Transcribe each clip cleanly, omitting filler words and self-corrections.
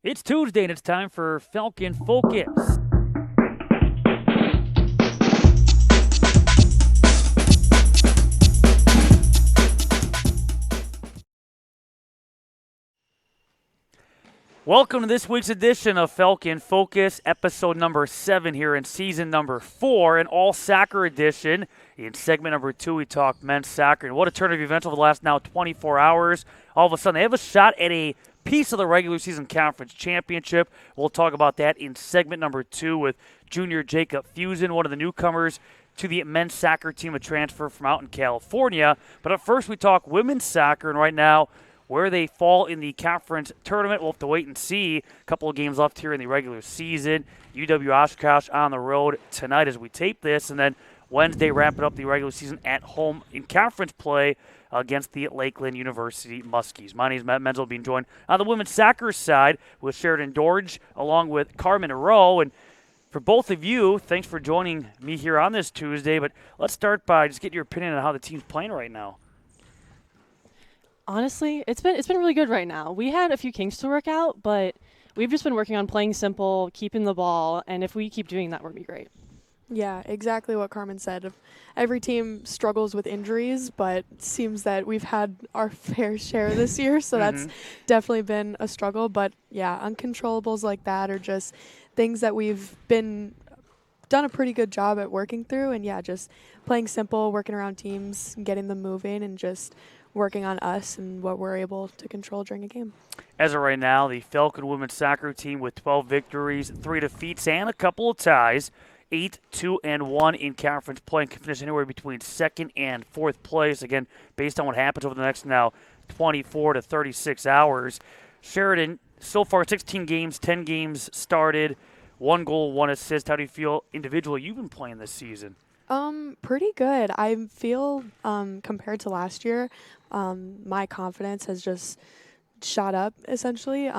It's Tuesday and it's time for Falcon Focus. Welcome to this week's edition of Falcon Focus, episode number 7 here in season number 4, an all-soccer edition. In segment number 2, we talk men's soccer. And what a turn of events over the last now 24 hours. All of a sudden, they have a shot at a piece of the regular season conference championship. We'll talk about that in segment number 2 with junior Jacob Fusen, one of the newcomers to the men's soccer team, a transfer from out in California. But at first, we talk women's soccer, and right now, where they fall in the conference tournament, we'll have to wait and see. A couple of games left here in the regular season. UW Oshkosh on the road tonight as we tape this, and then Wednesday wrapping up the regular season at home in conference play against the Lakeland University Muskies. My name is Matt Menzel, being joined on the women's soccer side with Sheridan Dorge along with Carmen Rowe. And for both of you, thanks for joining me here on this Tuesday. But let's start by just getting your opinion on how the team's playing right now. Honestly, it's been really good right now. We had a few kinks to work out, but we've just been working on playing simple, keeping the ball, and if we keep doing that, we'll be great. Yeah, exactly what Carmen said. Every team struggles with injuries, but it seems that we've had our fair share this year, so that's definitely been a struggle. But yeah, uncontrollables like that are just things that we've done a pretty good job at working through, and yeah, just playing simple, working around teams, getting them moving, and just working on us and what we're able to control during a game. As of right now, the Falcon women's soccer team with 12 victories, 3 defeats, and a couple of ties, 8-2-1 in conference play, and can finish anywhere between second and fourth place. Again, based on what happens over the next now 24 to 36 hours. Sheridan, so far 16 games, 10 games started, 1 goal, 1 assist. How do you feel individually you've been playing this season? Pretty good. I feel compared to last year, my confidence has just shot up essentially.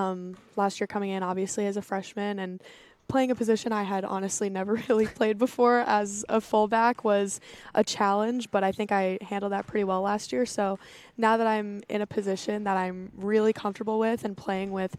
Last year coming in obviously as a freshman and playing a position I had honestly never really played before as a fullback was a challenge, but I think I handled that pretty well last year. So now that I'm in a position that I'm really comfortable with and playing with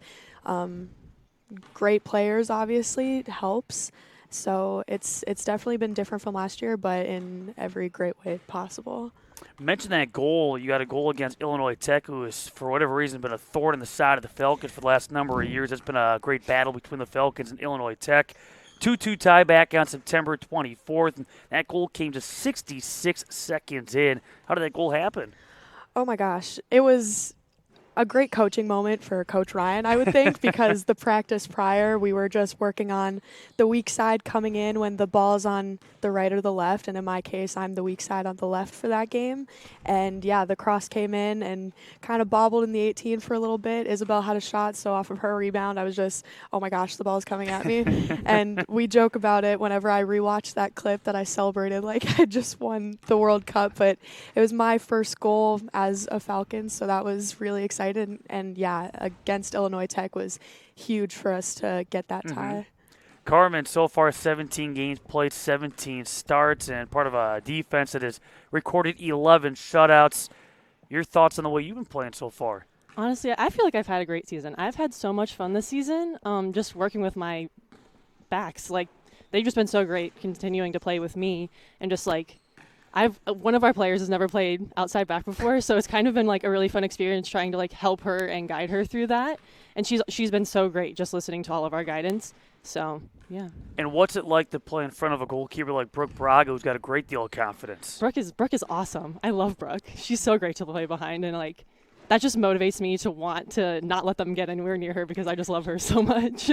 great players, obviously it helps. So it's definitely been different from last year, but in every great way possible. Mention that goal. You got a goal against Illinois Tech, who has, for whatever reason, been a thorn in the side of the Falcons for the last number of years. It's been a great battle between the Falcons and Illinois Tech. 2-2 tie back on September 24th, and that goal came just 66 seconds in. How did that goal happen? Oh my gosh. It was a great coaching moment for Coach Ryan, I would think, because the practice prior, we were just working on the weak side coming in when the ball's on the right or the left. And in my case, I'm the weak side on the left for that game. And yeah, the cross came in and kind of bobbled in the 18 for a little bit. Isabel had a shot, so off of her rebound, I was just, oh my gosh, the ball's coming at me. And we joke about it whenever I rewatch that clip that I celebrated like I just won the World Cup. But it was my first goal as a Falcon, so that was really exciting. And yeah, against Illinois Tech was huge for us to get that tie. Carmen, so far 17 games played, 17 starts, and part of a defense that has recorded 11 shutouts. Your thoughts on the way you've been playing so far? Honestly, I feel like I've had a great season. I've had so much fun this season, just working with my backs. Like, they've just been so great continuing to play with me and just like one of our players has never played outside back before, so it's kind of been like a really fun experience trying to like help her and guide her through that. And she's been so great just listening to all of our guidance. So, yeah. And what's it like to play in front of a goalkeeper like Brooke Braga, who's got a great deal of confidence? Brooke is awesome. I love Brooke. She's so great to play behind, and like that just motivates me to want to not let them get anywhere near her because I just love her so much.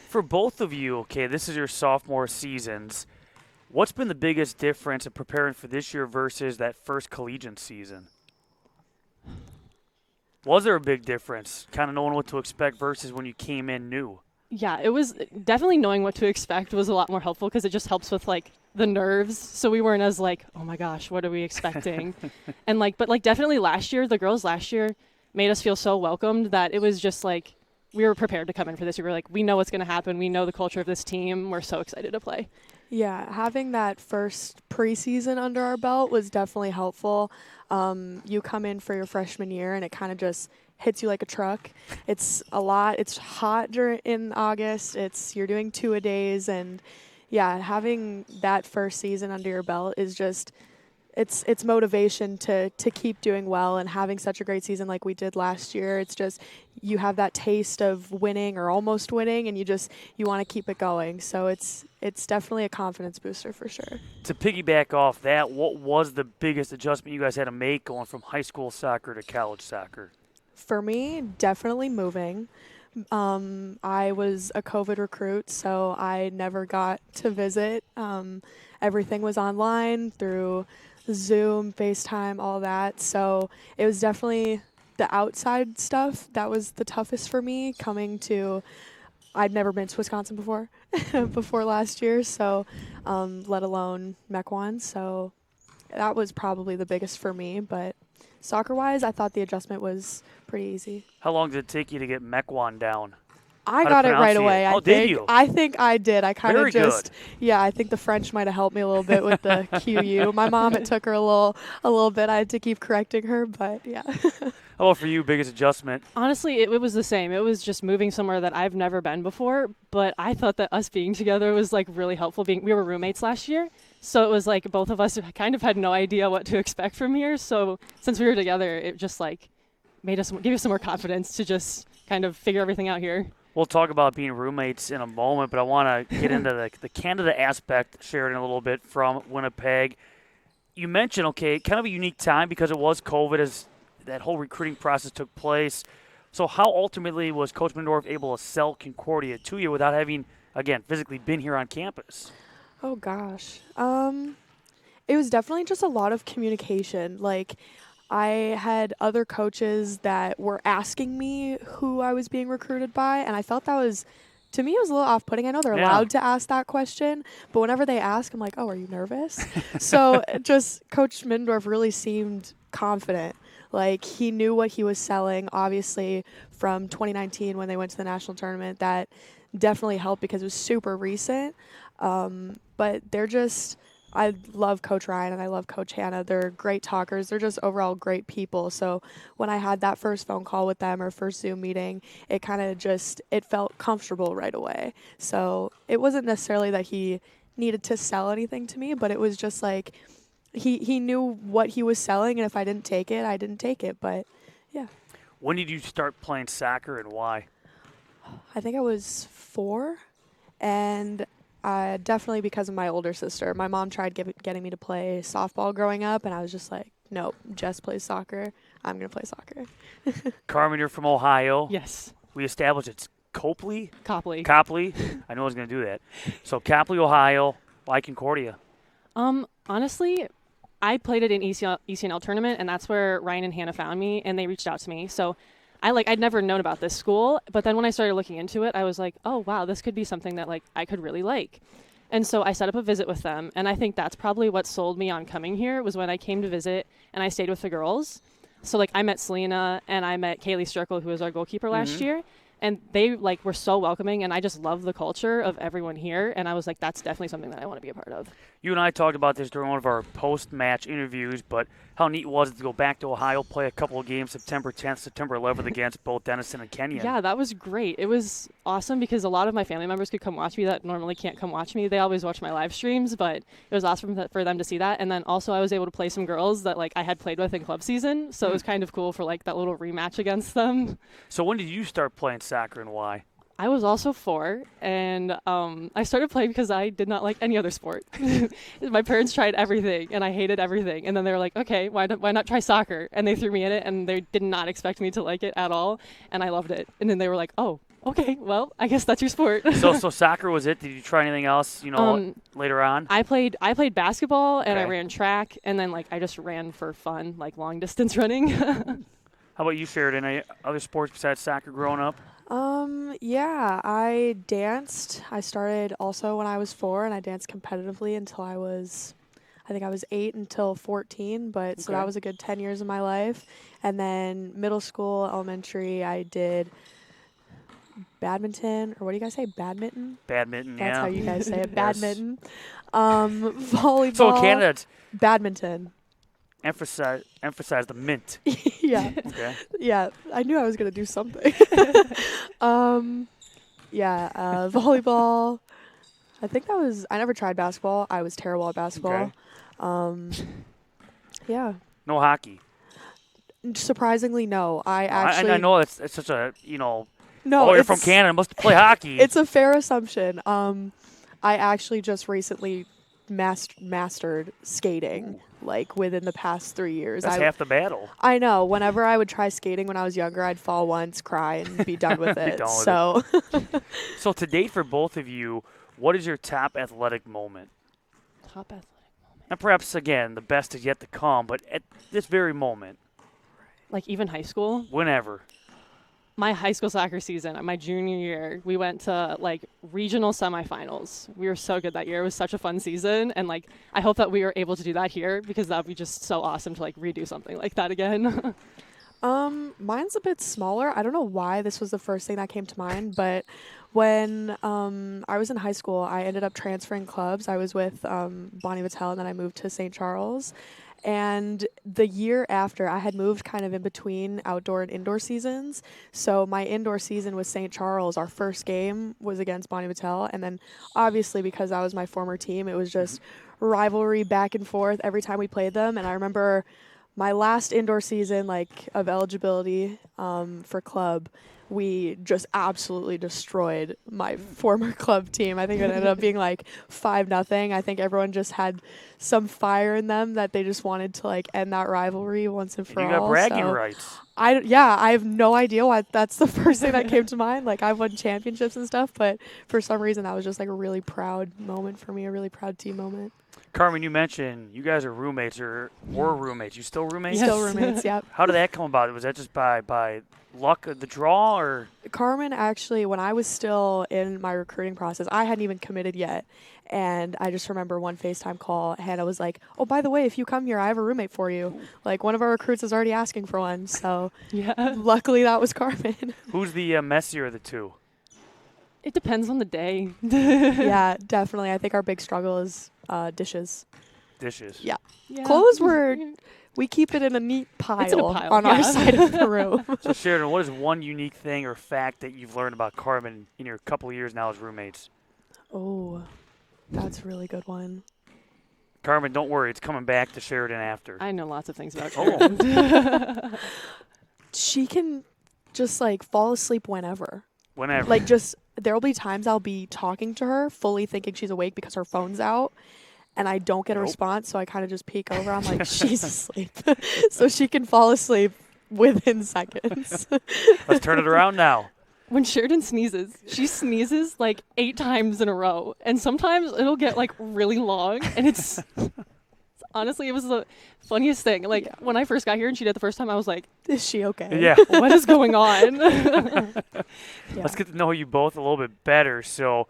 For both of you, okay, this is your sophomore seasons. What's been the biggest difference in preparing for this year versus that first collegiate season? Was there a big difference, kind of knowing what to expect versus when you came in new? Yeah, it was definitely knowing what to expect was a lot more helpful because it just helps with like the nerves. So we weren't as like, oh my gosh, what are we expecting? And like, but like definitely last year, the girls last year made us feel so welcomed that it was just like we were prepared to come in for this. We were like, we know what's going to happen. We know the culture of this team. We're so excited to play. Yeah, having that first preseason under our belt was definitely helpful. You come in for your freshman year and it kind of just hits you like a truck. It's a lot. It's hot in August. You're doing 2-a-days, and yeah, having that first season under your belt is just it's motivation to keep doing well, and having such a great season like we did last year. It's just you have that taste of winning or almost winning, and you want to keep it going. So it's definitely a confidence booster for sure. To piggyback off that, what was the biggest adjustment you guys had to make going from high school soccer to college soccer? For me, definitely moving. I was a COVID recruit, so I never got to visit. Everything was online through Zoom, FaceTime, all that. So it was definitely the outside stuff that was the toughest for me. I'd never been to Wisconsin before, before last year, so let alone Mequon. So that was probably the biggest for me. But soccer-wise, I thought the adjustment was pretty easy. How long did it take you to get Mequon down? I got it right away. Did you? I think I did. I kind of good. Yeah, I think the French might have helped me a little bit with the CUW. My mom, it took her a little bit. I had to keep correcting her, but yeah. How about for you, biggest adjustment? Honestly, it was the same. It was just moving somewhere that I've never been before, but I thought that us being together was like really helpful. We were roommates last year, so it was like both of us kind of had no idea what to expect from here. So since we were together, it just like give us some more confidence to just kind of figure everything out here. We'll talk about being roommates in a moment, but I want to get into the Canada aspect, Sheridan, a little bit from Winnipeg. You mentioned, okay, kind of a unique time because it was COVID as that whole recruiting process took place. So how ultimately was Coach Mindorf able to sell Concordia to you without having, again, physically been here on campus? Oh, gosh. It was definitely just a lot of communication. Like, I had other coaches that were asking me who I was being recruited by, and I felt that was, to me, it was a little off-putting. I know they're allowed to ask that question, but whenever they ask, I'm like, oh, are you nervous? So just Coach Mindorf really seemed confident. Like, he knew what he was selling, obviously, from 2019 when they went to the national tournament. That definitely helped because it was super recent. But I love Coach Ryan and I love Coach Hannah. They're great talkers. They're just overall great people. So when I had that first phone call with them or first Zoom meeting, it kind of it felt comfortable right away. So it wasn't necessarily that he needed to sell anything to me, but it was just like he knew what he was selling, and if I didn't take it, I didn't take it. But yeah. When did you start playing soccer and why? I think I was 4, and definitely because of my older sister. My mom tried getting me to play softball growing up, and I was just like, nope, Jess plays soccer. I'm going to play soccer. Carmen, you're from Ohio. Yes. We established it's Copley? Copley. I knew I was going to do that. So Copley, Ohio. Why Concordia? Honestly, I played at an ECNL tournament, and that's where Ryan and Hannah found me, and they reached out to me. So I'd never known about this school, but then when I started looking into it, I was like, oh, wow, this could be something that, like, I could really like. And so I set up a visit with them, and I think that's probably what sold me on coming here was when I came to visit, and I stayed with the girls. So, like, I met Selena, and I met Kaylee Strickle, who was our goalkeeper last year, and they, like, were so welcoming, and I just love the culture of everyone here, and I was like, that's definitely something that I want to be a part of. You and I talked about this during one of our post-match interviews, but how neat was it to go back to Ohio, play a couple of games September 10th, September 11th against both Denison and Kenyon? Yeah, that was great. It was awesome because a lot of my family members could come watch me that normally can't come watch me. They always watch my live streams, but it was awesome for them to see that. And then also I was able to play some girls that, like, I had played with in club season, so it was kind of cool for, like, that little rematch against them. So when did you start playing soccer and why? I was also 4, and I started playing because I did not like any other sport. My parents tried everything, and I hated everything. And then they were like, okay, why not try soccer? And they threw me in it, and they did not expect me to like it at all, and I loved it. And then they were like, oh, okay, well, I guess that's your sport. So soccer was it? Did you try anything else, later on? I played basketball, and I ran track, and then, like, I just ran for fun, like long-distance running. How about you, Sheridan? Any other sports besides soccer growing up? Yeah, I danced. I started also when I was 4, and I danced competitively until I was 8 until 14, but so that was a good 10 years of my life. And then middle school, elementary, I did badminton, or what do you guys say, badminton? Badminton, That's how you guys say it, Yes. badminton. Volleyball. So Canada, Badminton. emphasize the mint. Yeah. Okay. Yeah. I knew I was gonna do something. Volleyball. I think I never tried basketball. I was terrible at basketball. Yeah. No hockey. Surprisingly, no. I Well, actually I know it's such a no. oh, you're from Canada, must play hockey. It's a fair assumption. I actually just recently mastered skating, like within the past 3 years. That's half the battle. I know. Whenever I would try skating when I was younger, I'd fall once, cry, and be done with it. Done with it. So to date, for both of you, what is your top athletic moment? Top athletic moment. And perhaps, again, the best is yet to come, but at this very moment, Like even high school? whenever. My high school soccer season, my junior year, we went to like regional semifinals. We were so good that year. It was such a fun season. And like, I hope that we were able to do that here because that would be just so awesome to like redo something like that again. Mine's a bit smaller. I don't know why this was the first thing that came to mind, but when I was in high school, I ended up transferring clubs. I was with Bonnie Vattel, and then I moved to St. Charles. And the year after, I had moved kind of in between outdoor and indoor seasons. So my indoor season was St. Charles. Our first game was against Bonnie Vattel. And then obviously because that was my former team, it was just rivalry back and forth every time we played them. And I remember my last indoor season, like, of eligibility for club, we just absolutely destroyed my former club team. I think it ended up being like 5-0. I think everyone just had some fire in them that they just wanted to like end that rivalry once and for all. You got bragging rights. I have no idea why that's the first thing that came to mind. Like, I've won championships and stuff, but for some reason that was just like a really proud moment for me, a really proud team moment. Carmen, you mentioned you guys are roommates or were roommates. You still roommates? Still roommates, yep. How did that come about? Was that just by luck of the draw, or? Carmen, actually, when I was still in my recruiting process, I hadn't even committed yet. And I just remember one FaceTime call, Hannah was like, "Oh, by the way, if you come here, I have a roommate for you." Like, one of our recruits is already asking for one. So Yeah. luckily that was Carmen. Who's the messier of the two? It depends on the day. Yeah, definitely. I think our big struggle is dishes. Dishes. Yeah. Yeah. Clothes we keep it in a neat pile, It's in a pile, on yeah. our side of the room. So Sheridan, what is one unique thing or fact that you've learned about Carmen in your couple of years now as roommates? Oh, that's a really good one. Carmen, don't worry, it's coming back to Sheridan after. I know lots of things about Oh. Karen. She can just like fall asleep whenever. Whenever. Like, just there'll be times I'll be talking to her fully thinking she's awake because her phone's out and I don't get a Nope. response, so I kind of just peek over. I'm like, she's asleep. So she can fall asleep within seconds. Let's turn it around now. When Sheridan sneezes, she sneezes like 8 times in a row. And sometimes it'll get like really long. And it's honestly, it was the funniest thing. Like, when I first got here and she did it the first time, I was like, Is she okay? Yeah. what is going on? Yeah. Let's get to know you both a little bit better. So,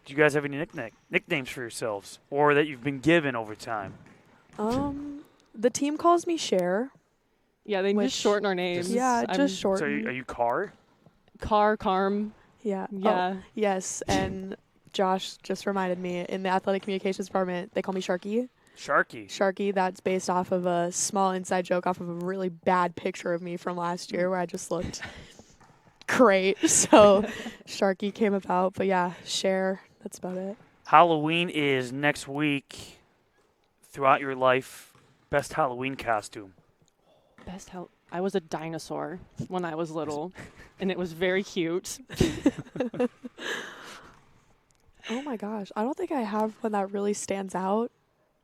do you guys have any nicknames for yourselves or that you've been given over time? The team calls me Cher. Yeah, they Which- just shorten our names. Yeah, I'm just short. So, are you Car? Carm. Yeah. Yeah. Oh, yes, and Josh just reminded me, in the athletic communications department, they call me Sharky. Sharky. Sharky, that's based off of a small inside joke off of a really bad picture of me from last year where I just looked great. So Sharky came about. But yeah, Cher, that's about it. Halloween is next week. Throughout your life, best Halloween costume. I was a dinosaur when I was little, and it was very cute. Oh my gosh. I don't think I have one that really stands out.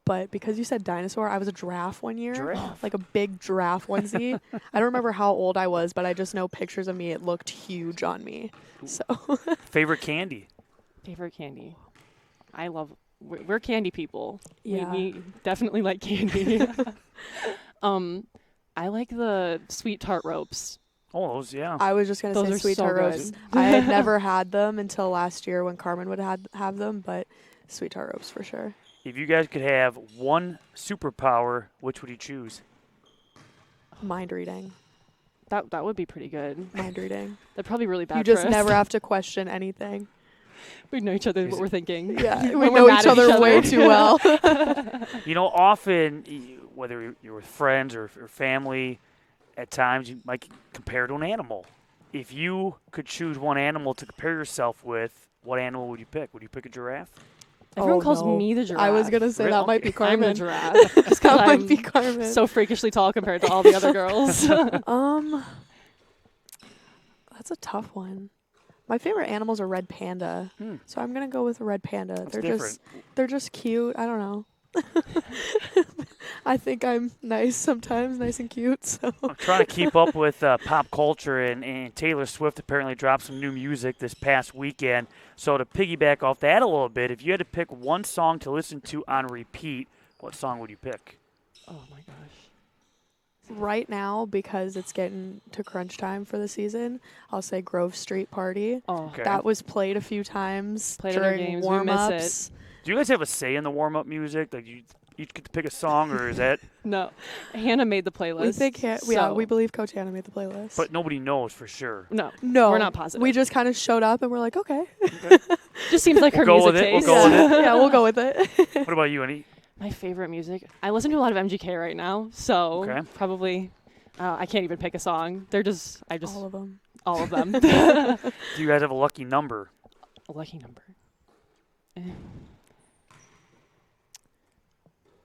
But because you said dinosaur, I was a giraffe one year. Giraffe. Like a big giraffe onesie. I don't remember how old I was, but I just know pictures of me. It looked huge on me. So Favorite candy? Favorite candy. We're candy people. Yeah. We definitely like candy. I like the sweet tart ropes. Oh, those, yeah. I was just going to Those say are sweet so tart ropes. good. I had never had them until last year when Carmen would have them, but sweet tart ropes for sure. If you guys could have one superpower, which would you choose? Mind reading. That would be pretty good. Mind reading. They're probably really bad. You just for us. never have to question anything. We know each other, Is what it- we're thinking. Yeah, we When we're know mad each at other way too well. You know, often, whether you're with friends or family, at times you might compare to an animal. If you could choose one animal to compare yourself with, what animal would you pick? Would you pick a giraffe? Everyone Oh, calls no. me the giraffe. I was gonna say Really? that might be I'm the Carmen. giraffe. Just 'cause That might I'm be Carmen. so freakishly tall compared to all the other girls. That's a tough one. My favorite animals are red panda, so I'm gonna go with a red panda. That's different. They're just cute. I don't know. I think I'm nice sometimes, nice and cute. So I'm trying to keep up with pop culture, and Taylor Swift apparently dropped some new music this past weekend. So to piggyback off that a little bit, if you had to pick one song to listen to on repeat, what song would you pick? Oh my gosh. right now, because it's getting to crunch time for the season, I'll say Grove Street Party. Oh, Okay. That was played a few times Played at our during games. We miss warm-ups. Do you guys have a say in the warm-up music? Like, you each get to pick a song, or is that? no. Hannah made the playlist. We think yeah, so we believe Coach Hannah made the playlist. But nobody knows for sure. No. no, we're not positive. We just kind of showed up and we're like, okay, Just seems like her We'll go music with it. We'll taste. go with it. yeah, we'll go with it. What about you, Annie? My favorite music. I listen to a lot of MGK right now, so Okay. probably I can't even pick a song. They're just All of them. all of them. Do you guys have a lucky number? A lucky number.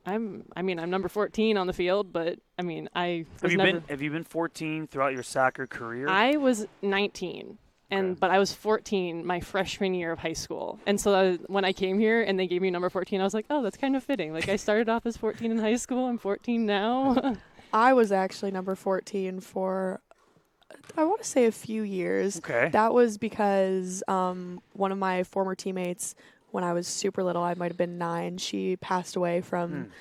I'm number 14 on the field, but I mean, I was never. Have you been 14 throughout your soccer career? I was 19, Okay. but I was 14 my freshman year of high school. And so when I came here and they gave me number 14, I was like, oh, that's kind of fitting. Like I started off as 14 in high school. I'm 14 now. I was actually number 14 for, I want to say, a few years. Okay. That was because one of my former teammates, when I was super little, I might have been 9, she passed away from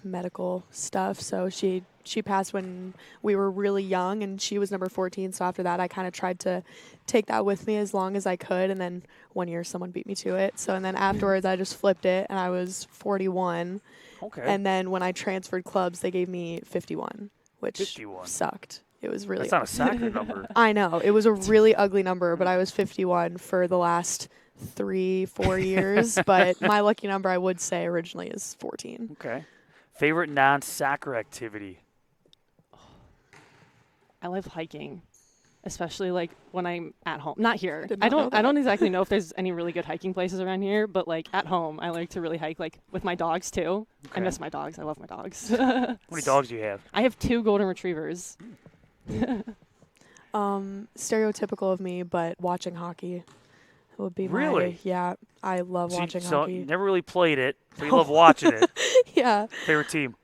medical stuff. So she passed when we were really young, and she was number 14. So after that, I kind of tried to take that with me as long as I could. And then one year someone beat me to it. So and then afterwards, I just flipped it, and I was 41. Okay. And then when I transferred clubs, they gave me 51, which 51. sucked. It was really That's not a soccer number. I know. It was a really ugly number, but I was 51 for the last 3-4 years. But my lucky number, I would say, originally is 14. Okay. Favorite non-soccer activity? I love hiking, especially like when I'm at home. Not here. Did I not know don't that. exactly know if there's any really good hiking places around here, but like at home, I like to really hike like with my dogs too. Okay. I miss my dogs. I love my dogs. How many dogs do you have? I have 2 golden retrievers. Stereotypical of me, but watching hockey would be Really? yeah, I love watching So hockey. you never really played it, but you love watching it. Yeah, Favorite team?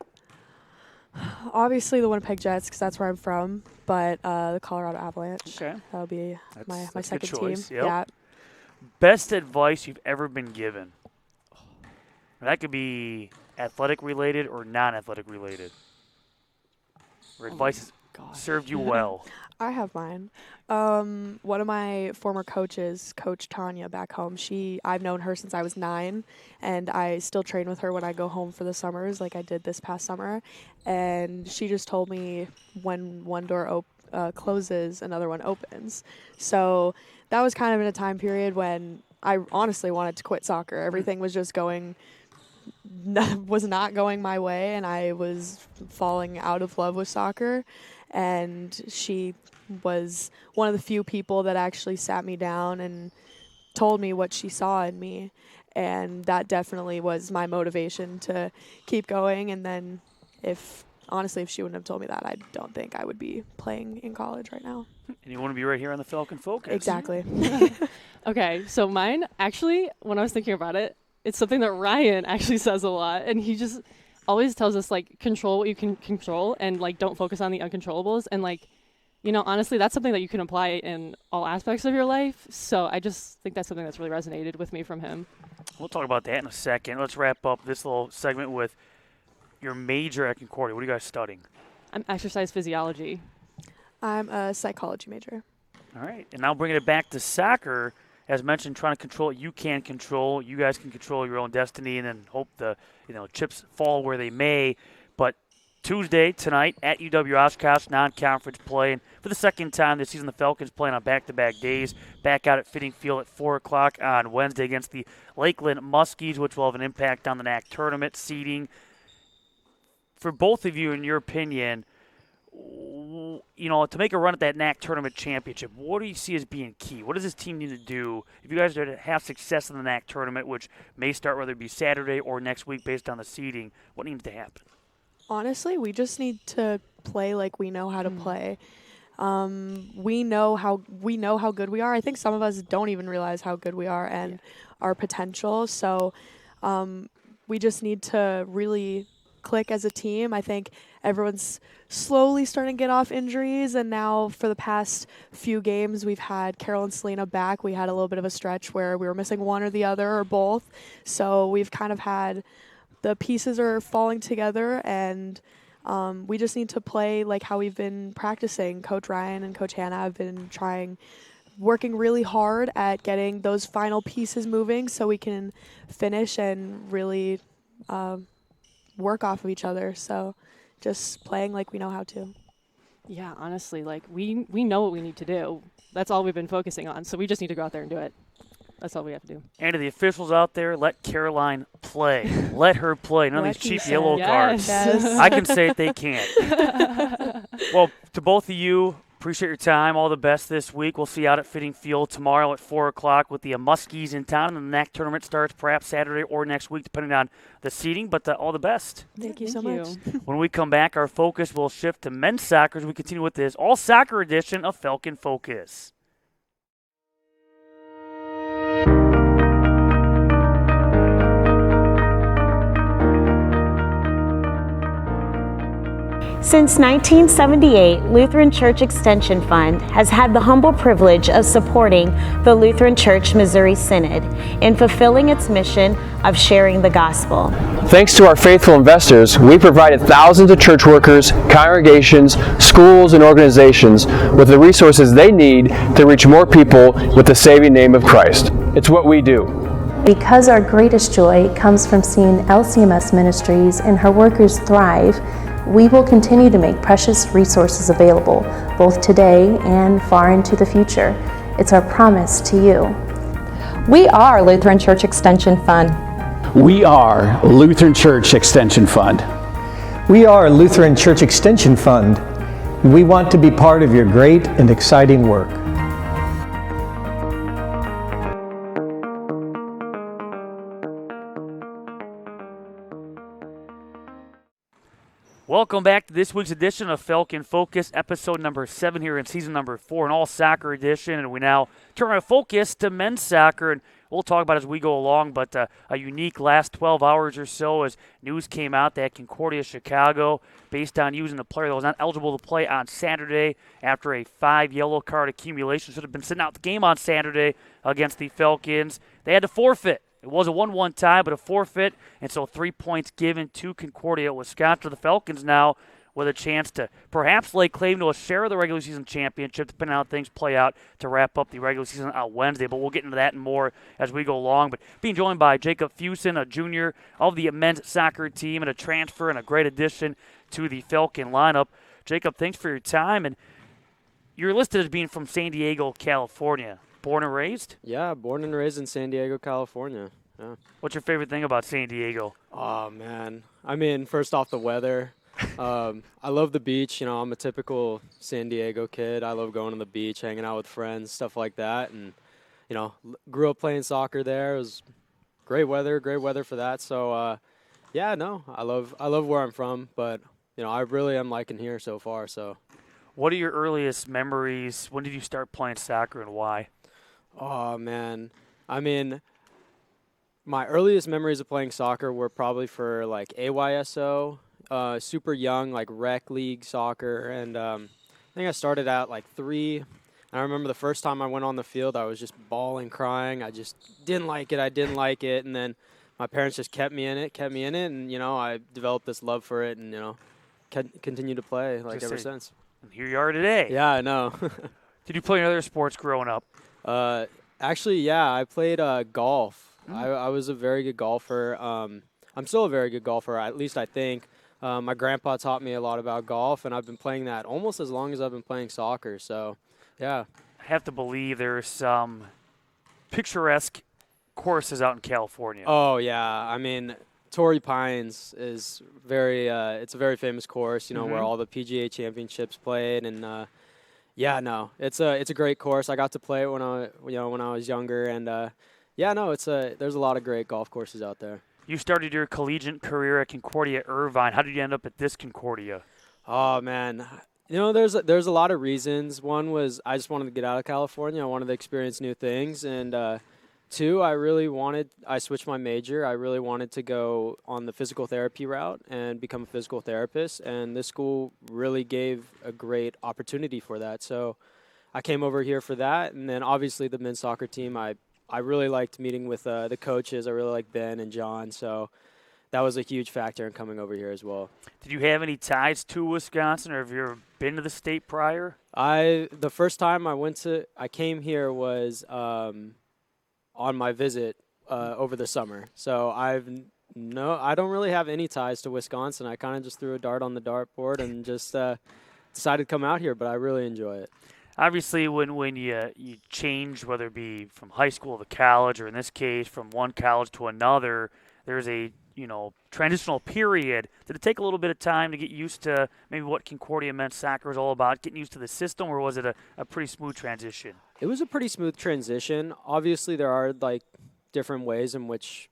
obviously the Winnipeg Jets, because that's where I'm from, but the Colorado Avalanche. Okay. That'll be my That's a good second choice, team. yep. Yeah. Best advice you've ever been given? That could be athletic related or non-athletic related. Or advice has God. served you well. I have mine. One of my former coaches, Coach Tanya back home, I've known her since I was 9, and I still train with her when I go home for the summers, like I did this past summer. And she just told me when one door closes, another one opens. So that was kind of in a time period when I honestly wanted to quit soccer. Everything was just was not going my way, and I was falling out of love with soccer. And she was one of the few people that actually sat me down and told me what she saw in me. And that definitely was my motivation to keep going. And then if she wouldn't have told me that, I don't think I would be playing in college right now. And you want to be right here on the Falcon Focus. Exactly. Okay, so mine, actually, when I was thinking about it, it's something that Ryan actually says a lot, and he just always tells us, like, control what you can control and, like, don't focus on the uncontrollables. And, like, you know, honestly, that's something that you can apply in all aspects of your life. So I just think that's something that's really resonated with me from him. We'll talk about that in a second. Let's wrap up this little segment with your major at Concordia. What are you guys studying? I'm exercise physiology. I'm a psychology major. All right. And now bringing it back to soccer. As mentioned, trying to control what you can control. You guys can control your own destiny and then hope the chips fall where they may. But Tuesday tonight at UW Oshkosh, non-conference play. And for the second time this season, the Falcons playing on back-to-back days. Back out at Fitting Field at 4 o'clock on Wednesday against the Lakeland Muskies, which will have an impact on the NAC tournament seeding. For both of you, in your opinion, to make a run at that NAC tournament championship, what do you see as being key? What does this team need to do if you guys are to have success in the NAC tournament, which may start whether it be Saturday or next week based on the seeding? What needs to happen? Honestly, we just need to play like we know how to play. We know how good we are. I think some of us don't even realize how good we are and our potential. So we just need to really click as a team. I think everyone's slowly starting to get off injuries, and now for the past few games we've had Carol and Selena back. We had a little bit of a stretch where we were missing one or the other or both. So we've kind of had the pieces are falling together, and we just need to play like how we've been practicing. Coach Ryan and Coach Hannah have been working really hard at getting those final pieces moving so we can finish and really work off of each other. So just playing like we know how to. Yeah, honestly, like we know what we need to do. That's all we've been focusing on. So we just need to go out there and do it. That's all we have to do. And to the officials out there, let Caroline play. Let her play. None of these cheap yellow cards. Yes. I can say it, they can't. Well, to both of you, appreciate your time. All the best this week. We'll see you out at Fitting Field tomorrow at 4 o'clock with the Muskies in town. And the NAC tournament starts perhaps Saturday or next week, depending on the seeding. But all the best. Thank you so much. When we come back, our focus will shift to men's soccer as we continue with this all-soccer edition of Falcon Focus. Since 1978, Lutheran Church Extension Fund has had the humble privilege of supporting the Lutheran Church Missouri Synod in fulfilling its mission of sharing the gospel. Thanks to our faithful investors, we provided thousands of church workers, congregations, schools, and organizations with the resources they need to reach more people with the saving name of Christ. It's what we do. Because our greatest joy comes from seeing LCMS Ministries and her workers thrive, we will continue to make precious resources available, both today and far into the future. It's our promise to you. We are Lutheran Church Extension Fund. We are Lutheran Church Extension Fund. We are Lutheran Church Extension Fund. We want to be part of your great and exciting work. Welcome back to this week's edition of Falcon Focus, episode number 7 here in season number 4, an all-soccer edition. And we now turn our focus to men's soccer, and we'll talk about it as we go along. But a unique last 12 hours or so as news came out that Concordia Chicago, based on using a player that was not eligible to play on Saturday after a 5 yellow card accumulation, should have been sitting out the game on Saturday against the Falcons. They had to forfeit. It was a 1-1 tie, but a forfeit, and so 3 points given to Concordia, Wisconsin. The Falcons now with a chance to perhaps lay claim to a share of the regular season championship, depending on how things play out to wrap up the regular season on Wednesday. But we'll get into that and more as we go along. But being joined by Jacob Fusen, a junior of the men's soccer team and a transfer and a great addition to the Falcon lineup. Jacob, thanks for your time. And you're listed as being from San Diego, California. Born and raised? Yeah, born and raised in San Diego, California. Yeah. What's your favorite thing about San Diego? Oh, man. I mean, first off, the weather. I love the beach. You know, I'm a typical San Diego kid. I love going to the beach, hanging out with friends, stuff like that. And, you know, grew up playing soccer there. It was great weather for that. So, yeah, no, I love where I'm from. But, you know, I really am liking here so far. So, what are your earliest memories? When did you start playing soccer and why? Oh, man. I mean, my earliest memories of playing soccer were probably for, like, AYSO, super young, like, rec league soccer. And I think I started at, like, 3. I remember the first time I went on the field, I was just bawling, crying. I just didn't like it. And then my parents just kept me in it. And, you know, I developed this love for it and, you know, continued to play, like, ever since. And here you are today. Yeah, I know. Did you play any other sports growing up? Actually, yeah, I played golf. I was a very good golfer. I'm still a very good golfer, at least I think. My grandpa taught me a lot about golf, and I've been playing that almost as long as I've been playing soccer. So, yeah. I have to believe there's some picturesque courses out in California. Oh, yeah. I mean, Torrey Pines is it's a very famous course, where all the PGA championships played. And, yeah, no, it's a great course. I got to play it when I was younger. And, there's a lot of great golf courses out there. You started your collegiate career at Concordia Irvine. How did you end up at this Concordia? Oh, man. There's a lot of reasons. One was I just wanted to get out of California. I wanted to experience new things. And two, I switched my major. I really wanted to go on the physical therapy route and become a physical therapist. And this school really gave a great opportunity for that. So I came over here for that. And then obviously the men's soccer team, I really liked meeting with the coaches. I really liked Ben and John. So that was a huge factor in coming over here as well. Did you have any ties to Wisconsin, or have you ever been to the state prior? The first time I came here was on my visit over the summer. So I don't really have any ties to Wisconsin. I kind of just threw a dart on the dartboard and just decided to come out here, but I really enjoy it. Obviously, when you change, whether it be from high school to college, or in this case from one college to another, there's a transitional period. Did it take a little bit of time to get used to maybe what Concordia men's soccer is all about, getting used to the system, or was it a pretty smooth transition? It was a pretty smooth transition. Obviously, there are different ways in which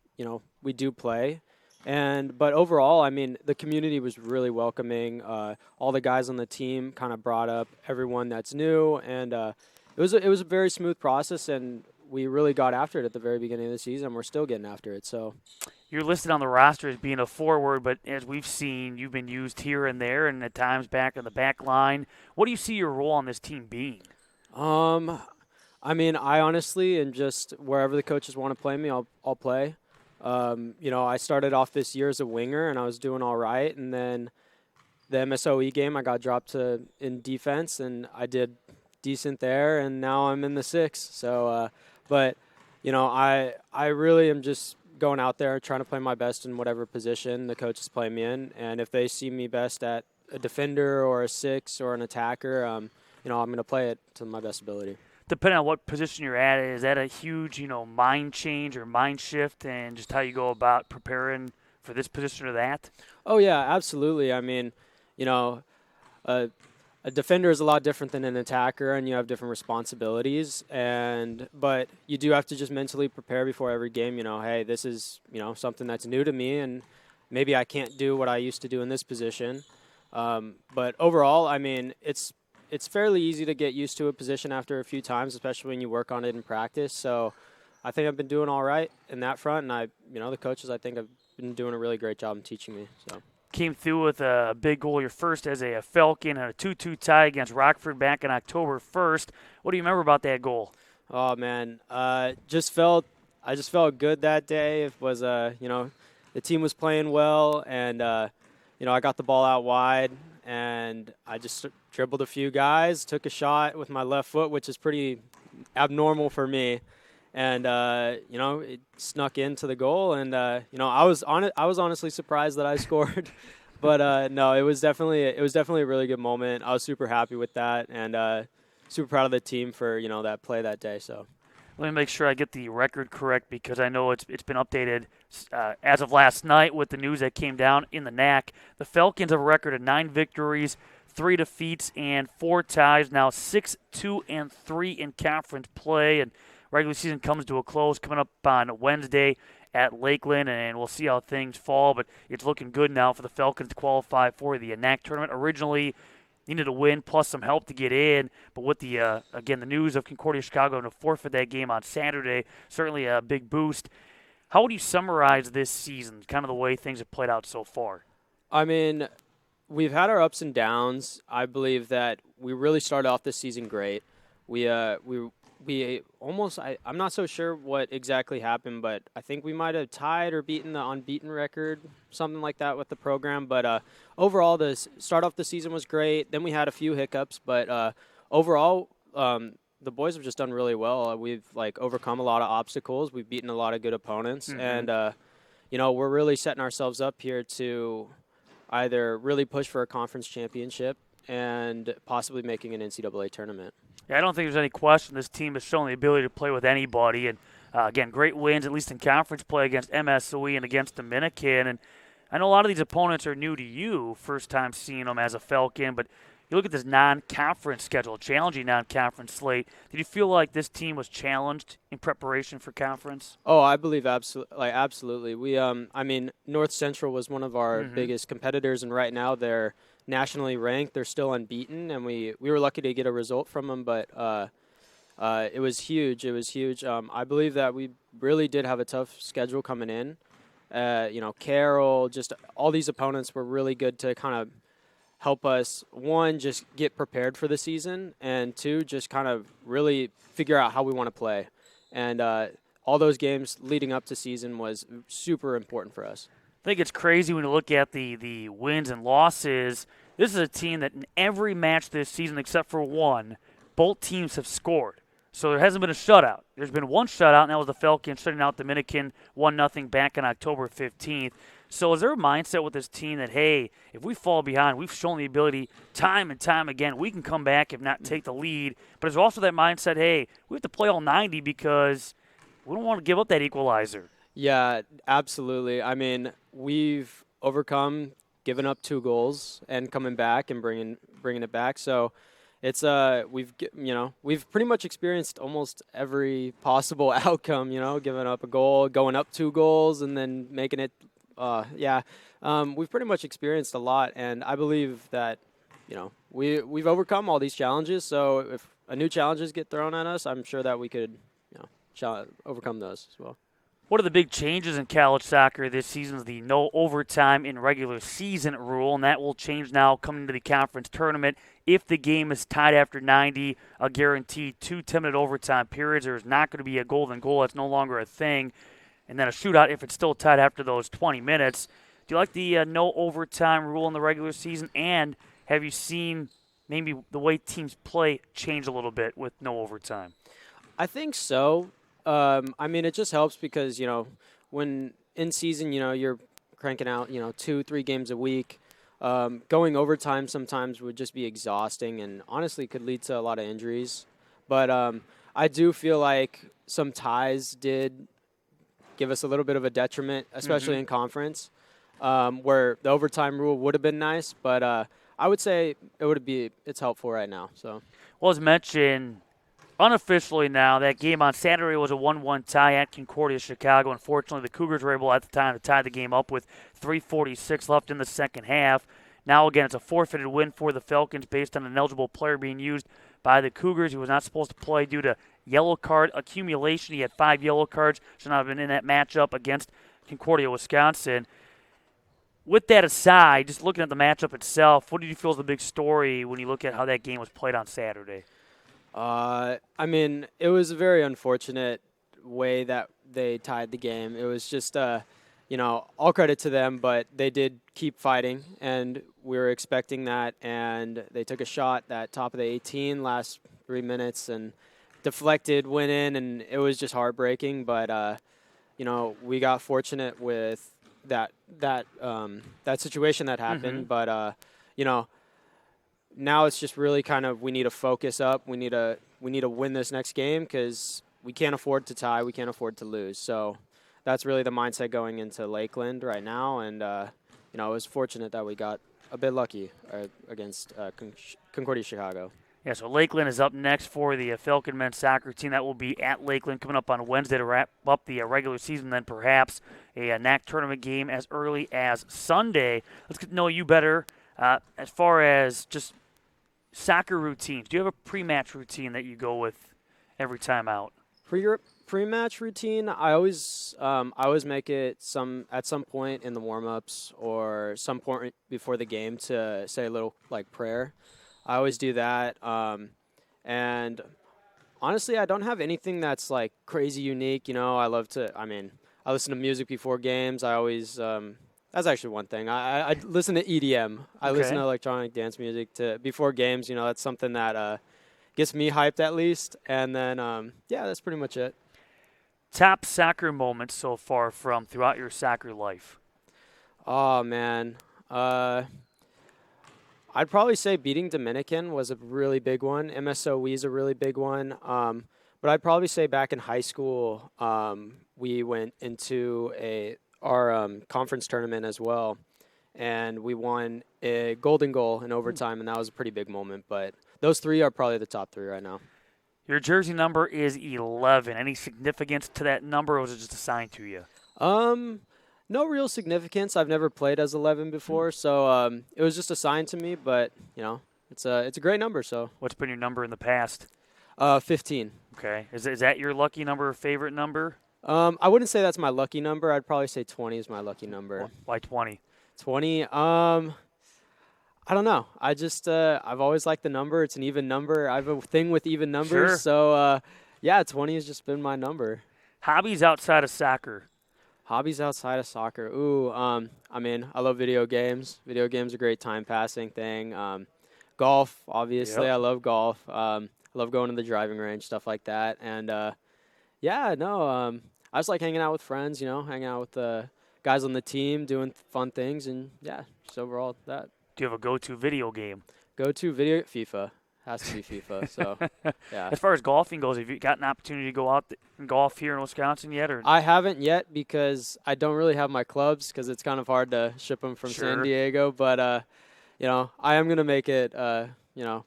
we do play. But overall, I mean, the community was really welcoming. All the guys on the team kind of brought up everyone that's new, and it was a very smooth process, and we really got after it at the very beginning of the season. We're still getting after it. So you're listed on the roster as being a forward, but as we've seen, you've been used here and there, and at times back in the back line. What do you see your role on this team being? I mean, I honestly, and just wherever the coaches want to play me, I'll play. I started off this year as a winger, and I was doing all right. And then the MSOE game, I got dropped in defense, and I did decent there. And now I'm in the 6. So, I really am just going out there trying to play my best in whatever position the coaches play me in. And if they see me best at a defender or a 6 or an attacker, I'm going to play it to my best ability. Depending on what position you're at, is that a huge, mind change or mind shift, and just how you go about preparing for this position or that? Oh, yeah, absolutely. I mean, a defender is a lot different than an attacker, and you have different responsibilities. But you do have to just mentally prepare before every game. Hey, this is something that's new to me, and maybe I can't do what I used to do in this position. But overall, I mean, it's fairly easy to get used to a position after a few times, especially when you work on it in practice. So I think I've been doing all right in that front, and the coaches I think have been doing a really great job in teaching me. So. Came through with a big goal, your first as a Falcon, and a 2-2 tie against Rockford back on October 1st. What do you remember about that goal? Oh, man, I just felt good that day. It was, the team was playing well, and, I got the ball out wide, and I just dribbled a few guys, took a shot with my left foot, which is pretty abnormal for me. And, it snuck into the goal. And, I was honestly surprised that I scored. But, no, it was definitely a really good moment. I was super happy with that, and super proud of the team for, that play that day. So. Let me make sure I get the record correct, because I know it's been updated as of last night with the news that came down in the NAC. The Falcons have a record of 9 victories, 3 defeats, and 4 ties. Now 6-2-3 in conference play, and regular season comes to a close coming up on Wednesday at Lakeland, and we'll see how things fall. But it's looking good now for the Falcons to qualify for the NAC tournament. Originally, needed a win plus some help to get in, but with the the news of Concordia Chicago and a forfeit that game on Saturday, certainly a big boost. How would you summarize this season, kind of the way things have played out so far? I mean, we've had our ups and downs. I believe that we really started off this season great. We almost, I'm not so sure what exactly happened, but I think we might have tied or beaten the unbeaten record, something like that with the program. But overall, the start off the season was great. Then we had a few hiccups, but overall, the boys have just done really well. We've overcome a lot of obstacles. We've beaten a lot of good opponents, and we're really setting ourselves up here to either really push for a conference championship and possibly making an NCAA tournament. Yeah, I don't think there's any question this team has shown the ability to play with anybody. And, again, great wins, at least in conference play against MSOE and against Dominican. And I know a lot of these opponents are new to you, first time seeing them as a Falcon, but you look at this non-conference schedule, challenging non-conference slate. Did you feel like this team was challenged in preparation for conference? Oh, I believe absolutely. We, I mean, North Central was one of our biggest competitors, and right now they're nationally ranked. They're still unbeaten, and we were lucky to get a result from them, but it was huge. It was huge. I believe that we really did have a tough schedule coming in. Carroll, just all these opponents were really good to kind of help us, one, just get prepared for the season, and two, just kind of really figure out how we want to play. And all those games leading up to season was super important for us. I think it's crazy when you look at the wins and losses. This is a team that in every match this season except for one, both teams have scored. So there hasn't been a shutout. There's been one shutout, and that was the Falcons shutting out Dominican 1-0 back on October 15th. So is there a mindset with this team that, hey, if we fall behind, we've shown the ability time and time again, we can come back if not take the lead. But there's also that mindset, hey, we have to play all 90 because we don't want to give up that equalizer. Yeah, absolutely. I mean, we've overcome giving up 2 goals and coming back and bringing it back. So it's we've pretty much experienced almost every possible outcome. Giving up a goal, going up 2 goals, and then making it. We've pretty much experienced a lot, and I believe that we've overcome all these challenges. So if a new challenges get thrown at us, I'm sure that we could overcome those as well. One of the big changes in college soccer this season is the no overtime in regular season rule, and that will change now coming into the conference tournament. If the game is tied after 90, a guaranteed 2 10-minute overtime periods. There's not going to be a golden goal. That's no longer a thing. And then a shootout if it's still tied after those 20 minutes. Do you like the no overtime rule in the regular season? And have you seen maybe the way teams play change a little bit with no overtime? I think so. I mean, it just helps because, when in season, you're cranking out, 2-3 games a week. Going overtime sometimes would just be exhausting and honestly could lead to a lot of injuries. But I do feel like some ties did give us a little bit of a detriment, especially in conference, where the overtime rule would have been nice. But I would say it's helpful right now. So, well, as mentioned, unofficially now, that game on Saturday was a 1-1 tie at Concordia, Chicago. Unfortunately, the Cougars were able at the time to tie the game up with 3:46 left in the second half. Now, again, it's a forfeited win for the Falcons based on an eligible player being used by the Cougars. He was not supposed to play due to yellow card accumulation. He had 5 yellow cards. Should not have been in that matchup against Concordia, Wisconsin. With that aside, just looking at the matchup itself, what did you feel was the big story when you look at how that game was played on Saturday? I mean, it was a very unfortunate way that they tied the game. It was just, all credit to them, but they did keep fighting, and we were expecting that, and they took a shot that top of the 18 last 3 minutes and deflected, went in, and it was just heartbreaking. But, we got fortunate with that situation that happened. But, now it's just really kind of we need to focus up. We need to win this next game because we can't afford to tie. We can't afford to lose. So that's really the mindset going into Lakeland right now. And, it was fortunate that we got a bit lucky against Concordia, Chicago. Yeah, so Lakeland is up next for the Falcon men's soccer team. That will be at Lakeland coming up on Wednesday to wrap up the regular season, then perhaps a NAC tournament game as early as Sunday. Let's get to know you better as far as just soccer routines. Do you have a pre-match routine that you go with every time out? For your pre-match routine, I always make it at some point in the warm-ups or some point before the game to say a little prayer. I always do that. And honestly, I don't have anything that's crazy unique. I listen to music before games. I always that's actually one thing. I listen to EDM. I listen to electronic dance music before games. That's something that gets me hyped at least. And then, that's pretty much it. Top soccer moments so far from throughout your soccer life? Oh, man. I'd probably say beating Dominican was a really big one. MSOE is a really big one. But I'd probably say back in high school, we went into our conference tournament as well, and we won a golden goal in overtime, and that was a pretty big moment. But those three are probably the top three right now. Your jersey number is 11. Any significance to that number, or was it just assigned to you? No real significance. I've never played as 11 before, so it was just assigned to me. But it's a great number. So What's been your number in the past? 15. Okay. Is that your lucky number or favorite number? I wouldn't say that's my lucky number. I'd probably say 20 is my lucky number. Why 20? 20. I don't know. I just I've always liked the number. It's an even number. I have a thing with even numbers. Sure. So yeah, 20 has just been my number. Hobbies outside of soccer? Hobbies outside of soccer. Ooh, I mean, I love video games. Video games are a great time passing thing. Golf, obviously. Yep. I love golf. I love going to the driving range, stuff like that. And I just like hanging out with friends, hanging out with the guys on the team, doing fun things, and yeah, just overall that. Do you have a go-to video game? Go-to video FIFA. Has to be FIFA. So yeah. As far as golfing goes, have you got an opportunity to go out and golf here in Wisconsin yet? Or I haven't yet because I don't really have my clubs because it's kind of hard to ship them from San Diego. But I am gonna make it.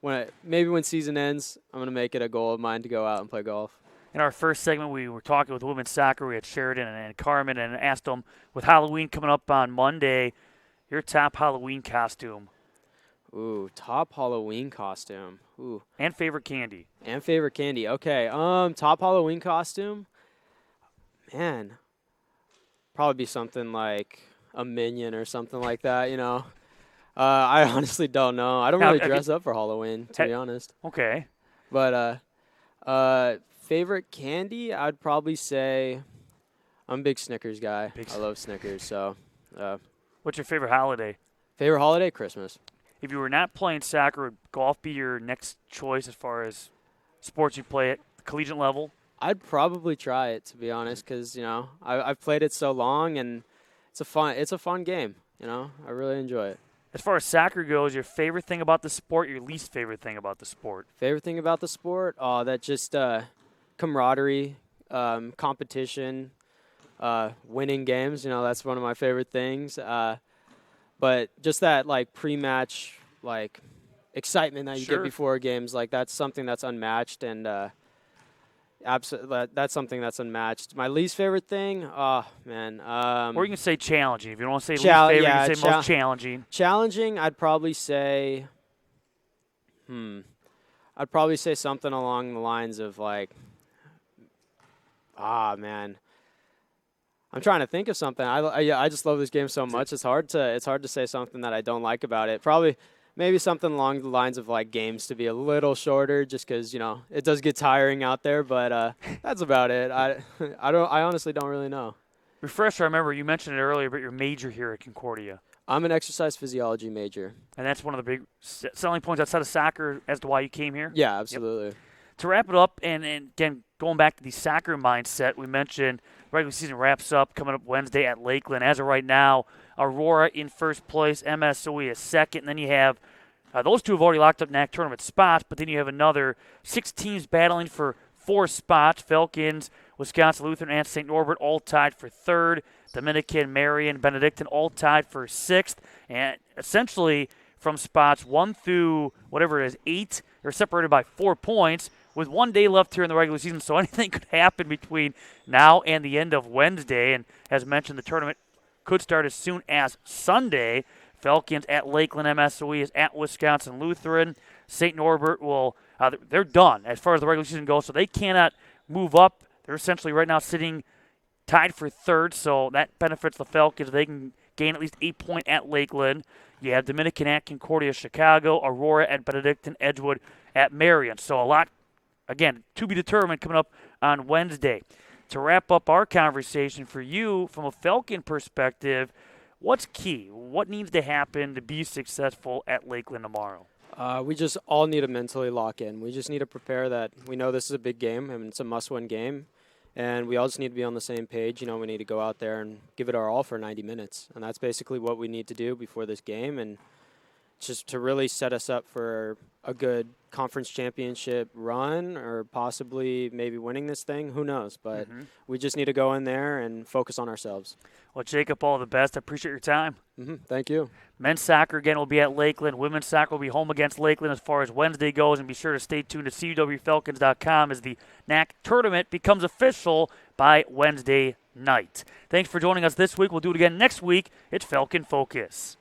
When season ends, I'm gonna make it a goal of mine to go out and play golf. In our first segment, we were talking with women's soccer. We had Sheridan and Carmen, and asked them, with Halloween coming up on Monday, your top Halloween costume. Ooh, top Halloween costume. Ooh. And favorite candy. Okay. Top Halloween costume. Man, probably be something like a minion or something like that. I honestly don't know. I don't really dress up for Halloween, to be honest. Okay. But favorite candy, I'd probably say I'm a big Snickers guy. I love Snickers. So. What's your favorite holiday? Favorite holiday? Christmas. If you were not playing soccer, would golf be your next choice as far as sports you play at the collegiate level? I'd probably try it, to be honest, because I've played it so long, and it's a fun game. I really enjoy it. As far as soccer goes, your favorite thing about the sport, your least favorite thing about the sport? Favorite thing about the sport? Oh, that just camaraderie, competition, winning games. That's one of my favorite things. But just that pre-match excitement that you get before games, that's something that's unmatched, and that's something that's unmatched. My least favorite thing, oh man. Or you can say challenging. If you don't want to say least favorite, you can say most challenging. Challenging, I'd probably say. I'd probably say something along the lines of man. I'm trying to think of something. I just love this game so much. It's hard to say something that I don't like about it. Probably maybe something along the lines of games to be a little shorter, just because it does get tiring out there. But that's about it. I honestly don't really know. Refresher, I remember you mentioned it earlier, but your major here at Concordia. I'm an exercise physiology major. And that's one of the big selling points outside of soccer as to why you came here? Yeah, absolutely. Yep. To wrap it up, and again, going back to the soccer mindset, we mentioned regular season wraps up coming up Wednesday at Lakeland. As of right now, Aurora in first place, MSOE is second, and then you have those two have already locked up NAC tournament spots, but then you have another 6 teams battling for 4 spots. Falcons, Wisconsin Lutheran, and St. Norbert all tied for third. Dominican, Marion, Benedictine all tied for 6th. And essentially from spots 1 through whatever it is, 8, they're separated by 4 points with 1 day left here in the regular season. So anything could happen between now and the end of Wednesday. And as mentioned, the tournament could start as soon as Sunday. Falcons at Lakeland, MSOE is at Wisconsin Lutheran. St. Norbert they're done as far as the regular season goes, so they cannot move up. They're essentially right now sitting tied for third, so that benefits the Falcons. They can gain at least 8 points at Lakeland. You have Dominican at Concordia, Chicago, Aurora at Benedictine, Edgewood at Marion. So a lot, again, to be determined coming up on Wednesday. To wrap up our conversation for you, from a Falcon perspective, what's key? What needs to happen to be successful at Lakeland tomorrow? We just all need to mentally lock in. We just need to prepare that we know this is a big game and it's a must-win game. And we all just need to be on the same page. You know, we need to go out there and give it our all for 90 minutes. And that's basically what we need to do before this game. And just to really set us up for a good conference championship run, or possibly maybe winning this thing. Who knows? But we just need to go in there and focus on ourselves. Well, Jacob, all the best. I appreciate your time. Thank you. Men's soccer, again, will be at Lakeland. Women's soccer will be home against Lakeland as far as Wednesday goes. And be sure to stay tuned to CUWFalcons.com as the NAC tournament becomes official by Wednesday night. Thanks for joining us this week. We'll do it again next week. It's Falcon Focus.